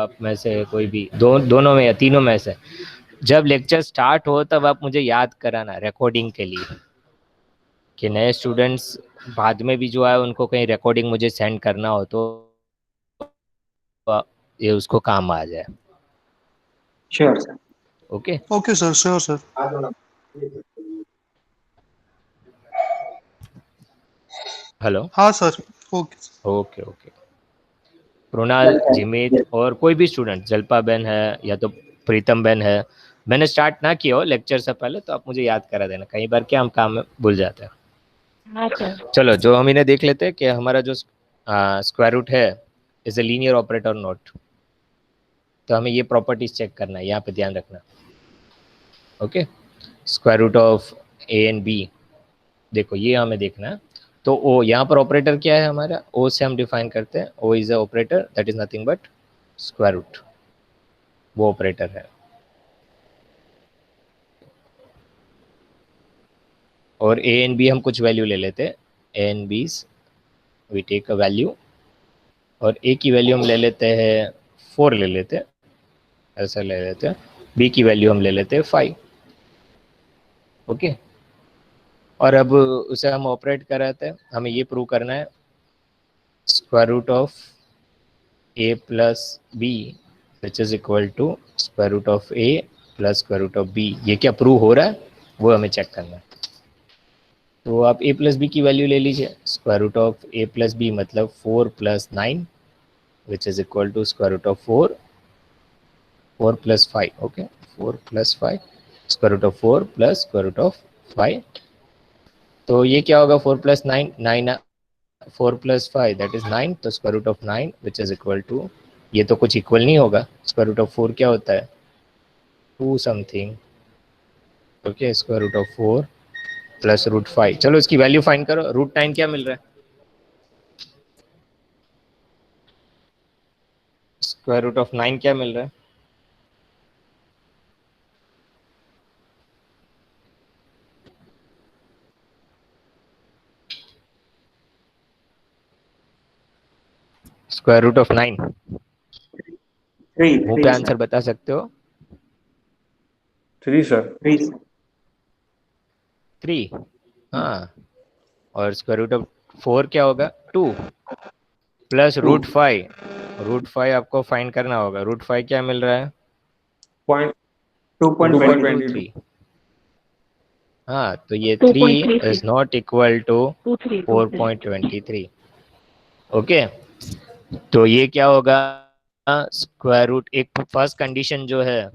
आप में से कोई भी, दोनों में या तीनों में से, जब लेक्चर स्टार्ट हो तब आप मुझे याद कराना रिकॉर्डिंग के लिए, कि नए स्टूडेंट्स बाद में भी जो है उनको कहीं रिकॉर्डिंग मुझे सेंड करना हो तो ये उसको काम आ जाए। Sure sir. Okay. Okay sir, sure sir. Hello. हाँ sir, okay. Okay okay. Krunal, Jimit और कोई भी स्टूडेंट, जल्पा बहन है या तो प्रीतम बहन है, मैंने स्टार्ट ना किया हो लेक्चर से पहले तो आप मुझे याद करा देना, कई बार क्या हम काम में भूल जाते हैं। हाँ सर। चलो, जो हम इन्हें देख लेते हैं कि हमारा जो स्क्वायर रूट है is a linear operator not, तो हमें ये प्रॉपर्टीज चेक करना है, यहाँ पे ध्यान रखना। Okay, square root of A and B, देखो ये हमें देखना है। तो ओ यहाँ पर ऑपरेटर क्या है हमारा, ओ से हम डिफाइन करते हैं, O is a operator that is nothing but square root, वो ऑपरेटर है। और ए एंड बी हम कुछ वैल्यू ले लेते हैं, ए एंड बीज वी टेक अ वैल्यू, और ए की वैल्यू हम ले लेते हैं 4 ले लेते हैं, ऐसा ले लेते हैं। बी की वैल्यू हम ले लेते हैं 5। ओके, और अब उसे हम ऑपरेट कर रहे थे, हमें ये प्रूव करना है square root of A plus B which is equal to square root of A plus square root of B. ये क्या प्रूव हो रहा है वो हमें चेक करना है। तो आप ए प्लस बी की वैल्यू ले लीजिए, square root of A plus B मतलब 4 + 9 which is equal to square root of 4 + 5। Okay, 4 + 5 square root of 4 plus square root of 5। तो ये क्या होगा, 4 + 9 9, 4 + 5 दैट इज 9, तो square root of 9 which is equal to, ये तो कुछ इक्वल नहीं होगा, स्क्वायर रूट ऑफ 4 क्या होता है 2 something. Okay, square root of 4 plus root 5, चलो इसकी वैल्यू फाइंड करो। रूट 9 क्या मिल रहा है, स्क्वायर रूट ऑफ 9 क्या मिल रहा है, स्क्वायर रूट ऑफ 9 3 मुंह पे आंसर बता सकते हो। 3 सर। 3 3, हाँ, और स्क्वायर रूट ऑफ 4 क्या होगा 2 प्लस रूट 5, रूट 5 आपको फाइंड करना होगा। रूट 5 क्या मिल रहा है पॉइंट 2.22 2.23। हाँ, तो ये 3 2.33 is not equal to 23 4.23। Okay, तो ये क्या होगा, स्क्वायर रूट, एक फर्स्ट कंडीशन जो है,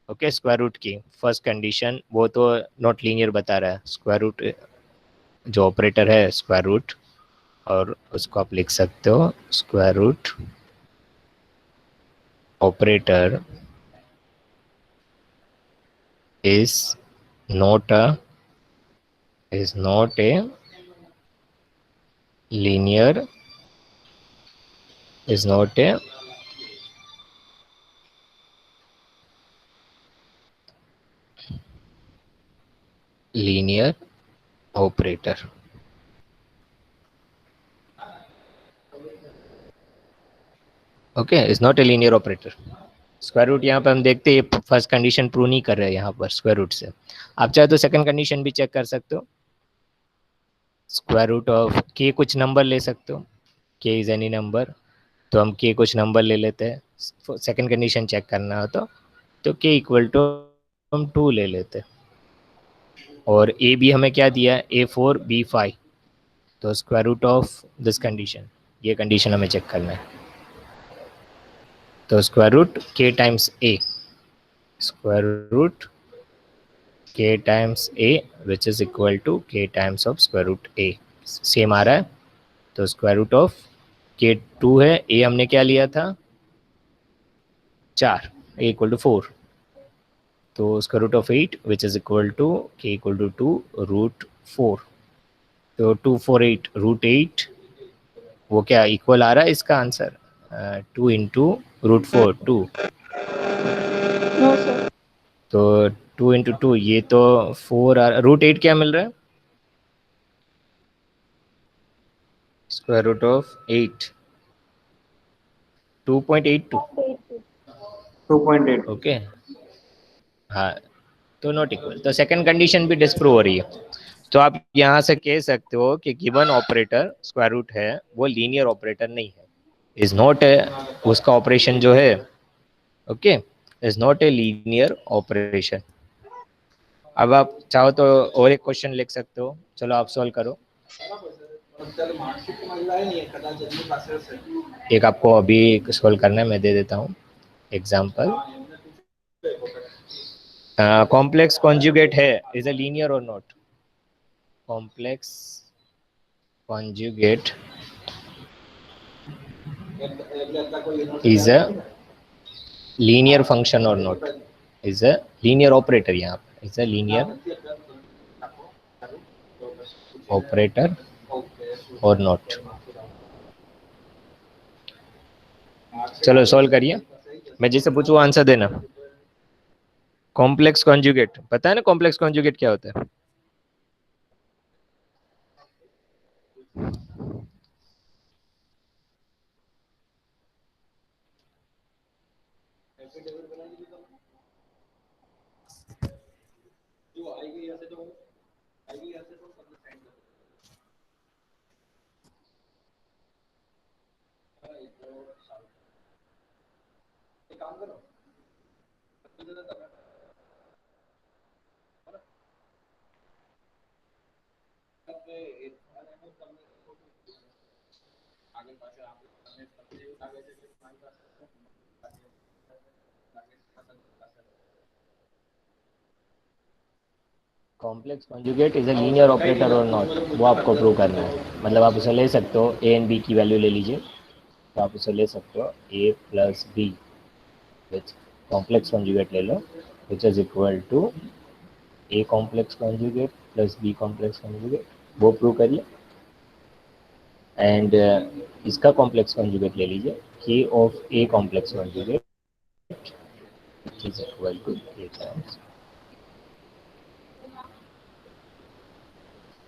ओके, स्क्वायर रूट की फर्स्ट कंडीशन वो तो नॉट लीनियर बता रहा है, स्क्वायर रूट जो ऑपरेटर है स्क्वायर रूट, और उसको आप लिख सकते हो square root operator is not a linear, is not a linear operator। Okay, is not a linear operator. Square root यहाँ पे हम देखते हैं फर्स्ट कंडीशन प्रूव नहीं कर रहे हैं यहाँ पर स्क्वायर रूट से। आप चाहे तो सेकंड कंडीशन भी चेक कर सकते हो, स्क्वायर रूट ऑफ के कुछ नंबर ले सकते हो, के इज एनी नंबर, तो हम के कुछ नंबर ले लेते हैं। सेकंड कंडीशन चेक करना हो तो के इक्वल टू हम 2 ले लेते हैं, और ए बी हमें क्या दिया है A4 B5, तो square root of this condition, ये कंडीशन हमें चेक करना है। तो square root K times A, square root K times A which is equal to K times of square root A, same आ रहा है। तो स्क्वायर रूट ऑफ के 2 है, ए हमने क्या लिया था 4, ए इक्वल टू 4, तो square root of 8 which is equal to K equal to 2 root 4, तो 2 4 8 रूट 8, वो क्या इक्वल आ रहा है इसका answer 2 into root 4 2, no sir. तो 2 इंटू 2 ये तो 4 आ रहा, रूट 8 क्या मिल रहा है स्क्वायर रूट ऑफ 8 2.82, 2.8. ओके, हाँ, तो नॉट इक्वल, तो सेकंड कंडीशन भी डिस्प्रूव हो रही है। तो आप यहाँ से कह सकते हो कि गिवन ऑपरेटर स्क्वायर रूट है वो लीनियर ऑपरेटर नहीं है, इज नॉट ए, उसका ऑपरेशन जो है, okay, is not a linear operation. अब आप चाहो तो और एक क्वेश्चन लिख सकते हो, चलो आप सॉल्व करो। एक आपको अभी सॉल्व करना है, मैं दे देता हूँ एग्जाम्पल। कॉम्प्लेक्स कॉन्जुगेट है, इज अ लीनियर और not? Complex conjugate is a linear function or not, is a linear operator, यहाँ पे is a linear operator or not? चलो सॉल्व करिए, मैं जिससे पूछूँ आंसर देना। कॉम्प्लेक्स कॉन्जुगेट पता है ना, कॉम्प्लेक्स कॉन्जुगेट क्या होता है? Complex conjugate is a linear operator और नॉट, वो आपको प्रूव करना है। मतलब आप उसे ले सकते हो, ए एंड बी की वैल्यू ले लीजिए, तो आप उसे ले सकते हो A plus B which complex conjugate ले लो, which is equal to A complex conjugate plus B complex conjugate, वो प्रूव करिए। एंड इसका कॉम्प्लेक्स कॉन्जुगेट ले लीजिए, K of A complex conjugate is equal to A times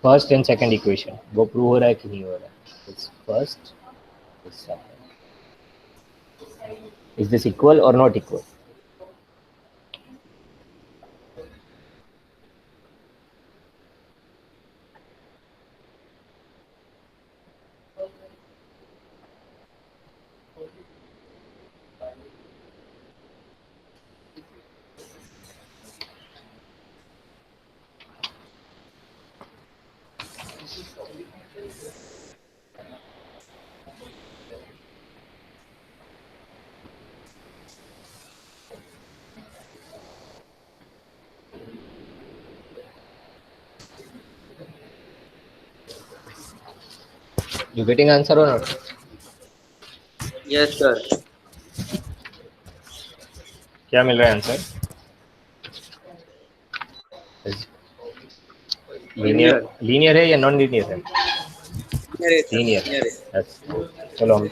first and second equation. वो prove हो रहा है कि नहीं हो रहा है? It's first, it's second, is this equal और not equal? You getting answer or not? Yes, sir. क्या मिल रहा है आंसर? लीनियर, लीनियर है या नॉन लीनियर है? लीनियर। यस, चलो हम,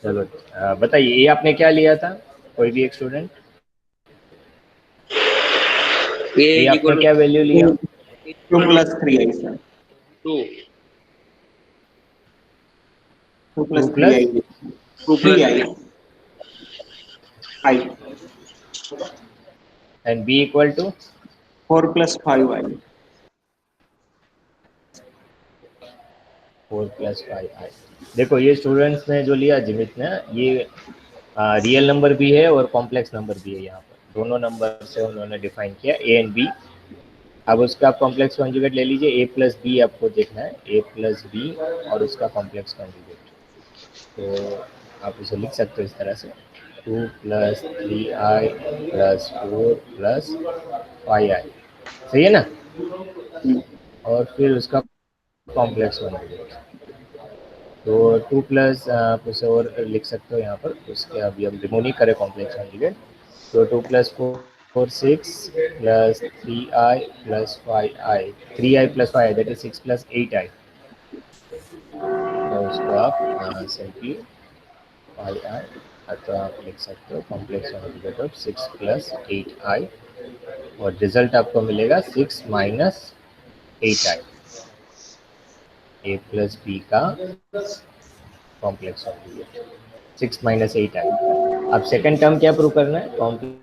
चलो बताइए, ये आपने क्या लिया था, कोई भी एक स्टूडेंट? ये आपने क्या वैल्यू लिया? 2 plus 3 I, sir. 2 2 plus 3 plus I. 3 I. And B equal to 4 plus 5 I. 4 plus 5i। देखो ये स्टूडेंट्स ने जो लिया जिमित ने, ये रियल नंबर भी है और कॉम्प्लेक्स नंबर भी है। यहाँ पर दोनों नंबर से उन्होंने डिफाइन किया ए एंड बी। अब उसका आप कॉम्प्लेक्स कॉन्जुगेट ले लीजिए, ए प्लस बी आपको देखना है, ए प्लस बी और उसका कॉम्प्लेक्स कॉन्जुगेट। तो आप इसे लिख सकते हो इस तरह से, 2 plus 3i plus 4 plus 5i, सही है ना? और फिर उसका कॉम्प्लेक्स कॉन्जुगेट, तो 2 प्लस आप उसे और लिख सकते हो यहाँ पर, उसके अभी हम रिमूव नहीं करें कॉम्प्लेक्स कॉन्जुगेट। तो 2 plus 4 6 plus 3i plus 5i, 3i plus 5i that is 6 plus 8i। तो उसको आप सिंपली 5i, तो आप लिख सकते हो complex conjugate of 6 plus 8i, और रिजल्ट आपको मिलेगा 6 minus 8i, A plus B का कॉम्प्लेक्स कॉन्जुगेट। 6 minus 8 i. अब सेकंड टर्म क्या प्रूव करना है, complex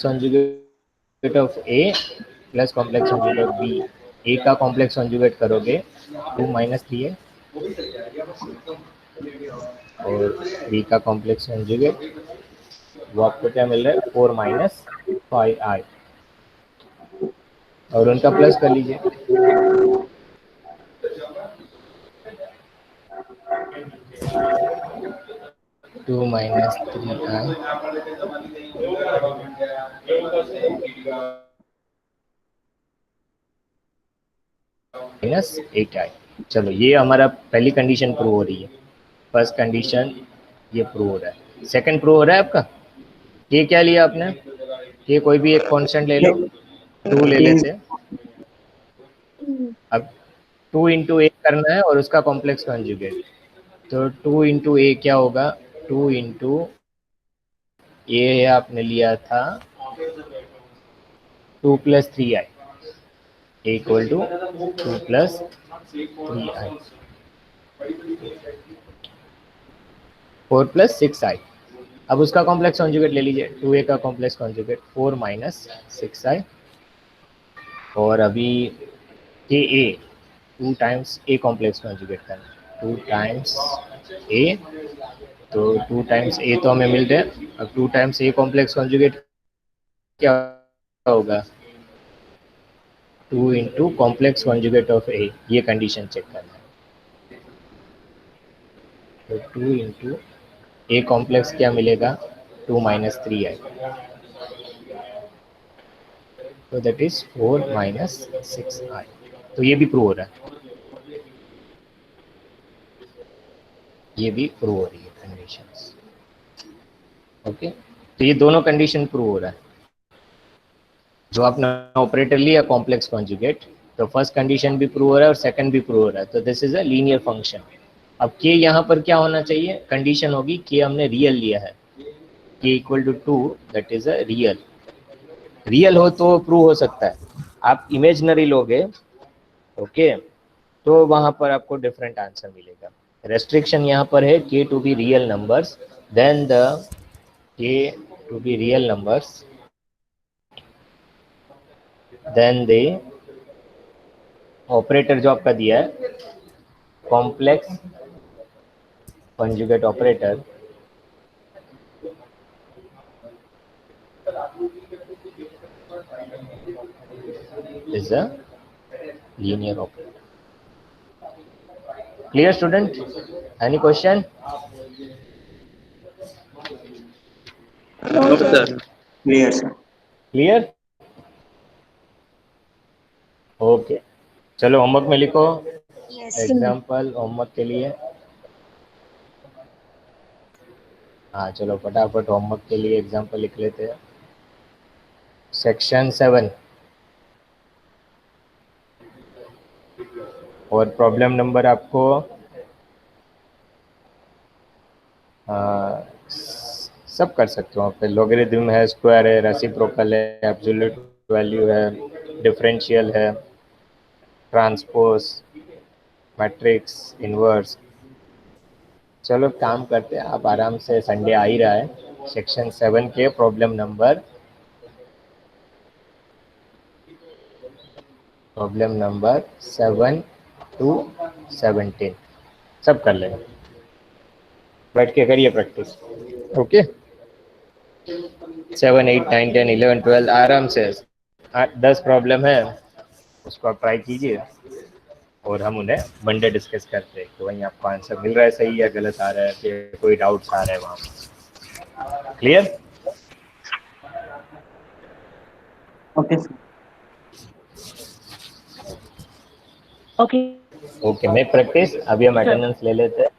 conjugate of A plus complex conjugate of B. A का कॉम्प्लेक्स कॉन्जुगेट करोगे 2 माइनस 3 है, और बी का कॉम्प्लेक्स कॉन्जुगेट वो आपको क्या मिल रहा है 4 माइनस 5 आई, और उनका प्लस कर लीजिए। टू माइनस 3 आई माइनस 8 आई। चलो ये हमारा पहली कंडीशन प्रूव हो रही है, फर्स्ट कंडीशन ये प्रूव हो रहा है। सेकंड प्रूव हो रहा है आपका, के क्या लिया आपने, के कोई भी एक कांस्टेंट ले लो, 2 ले लेते हैं। अब 2 इंटू ए करना है और उसका कॉम्प्लेक्स कॉन्जुगेट, तो 2 इंटू ए क्या होगा, 2 इंटू ए आपने लिया था 2 plus 3 I equal to 2 plus 3 I, 4 plus 6 I. अब उसका कॉम्प्लेक्स कॉन्जुगेट ले लीजिए, 2a का कॉम्प्लेक्स कॉन्जुगेट 4 माइनस 6 आई, और अभी के ए 2 टाइम्स ए कॉम्प्लेक्स कॉन्जुगेट करना, 2 टाइम्स ए, तो 2 टाइम्स ए तो हमें मिल रहा है। अब 2 टाइम्स ए कॉम्प्लेक्स कॉन्जुगेट क्या होगा, 2 इंटू कॉम्प्लेक्स कॉन्जुगेट ऑफ ए, ये कंडीशन चेक करना है। तो 2 इंटू ए कॉम्प्लेक्स क्या मिलेगा, 2 माइनस 3 आई, तो दैट इज 4 माइनस 6 आई। तो ये भी प्रूव हो रहा है, ये भी प्रूव हो रही है कंडीशंस। ओके, तो ये दोनों कंडीशन प्रूव हो रहा है। जो आपने ऑपरेटर लिया कॉम्प्लेक्स कॉन्जुगेट, तो फर्स्ट कंडीशन भी प्रूव हो रहा है और सेकंड भी प्रूव हो रहा है, तो this is a linear function. अब के यहाँ पर क्या होना चाहिए, कंडीशन होगी के हमने रियल लिया है, K equal to 2, that is a real. Real हो तो प्रूव हो सकता है, आप इमेजनरी लोगे ओके, तो वहां पर आपको डिफरेंट आंसर मिलेगा। रेस्ट्रिक्शन यहाँ पर है K to be real numbers, then the K to be real numbers, then the operator जो आपका दिया है complex conjugate operator is a linear operator. Clear student? Any question? No, sir. Clear, sir. Clear? Okay, चलो homework में लिखो example homework के लिए। हाँ चलो फटाफट होमवर्क के लिए एग्जाम्पल लिख लेते हैं। सेक्शन 7 और प्रॉब्लम नंबर आपको सब कर सकते हो आप पे, लॉगरिथम है, स्क्वायर है, रेसिप्रोकल है, एब्सोल्यूट वैल्यू है, डिफरेंशियल है, ट्रांसपोज, मैट्रिक्स, इनवर्स। चलो काम करते हैं, आप आराम से, संडे आ ही रहा है। सेक्शन 7 के प्रॉब्लम नंबर 7 to 17 सब कर लेंगे, बैठ के करिए प्रैक्टिस। ओके, 7, 8, 9, 10, 11, 12 आराम से 10 प्रॉब्लम है, उसको आप ट्राई कीजिए और हम उन्हें मंडे डिस्कस करते हैं कि वहीं आपको आंसर मिल रहा है सही या गलत आ रहा है, फिर कोई डाउट्स आ रहा है वहाँ पर। Clear? Okay, sir. Okay. Okay, मैं प्रैक्टिस, अभी हम अटेंडेंस ले लेते हैं।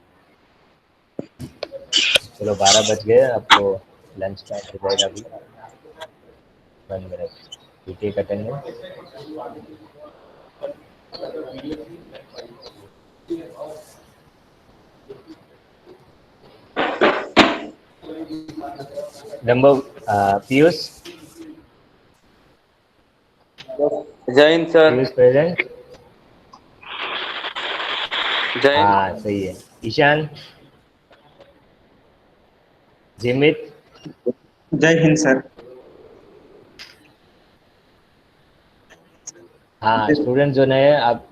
चलो 12 बज गए, आपको लंच टाइम हो जाएगा अभी 1 minute, PT attendance. Number Piyush, Jain sir. Piyush present? Jain. हाँ सही है। ईशान? जिमित, जय हिंद सर। हाँ स्टूडेंट जो नए आप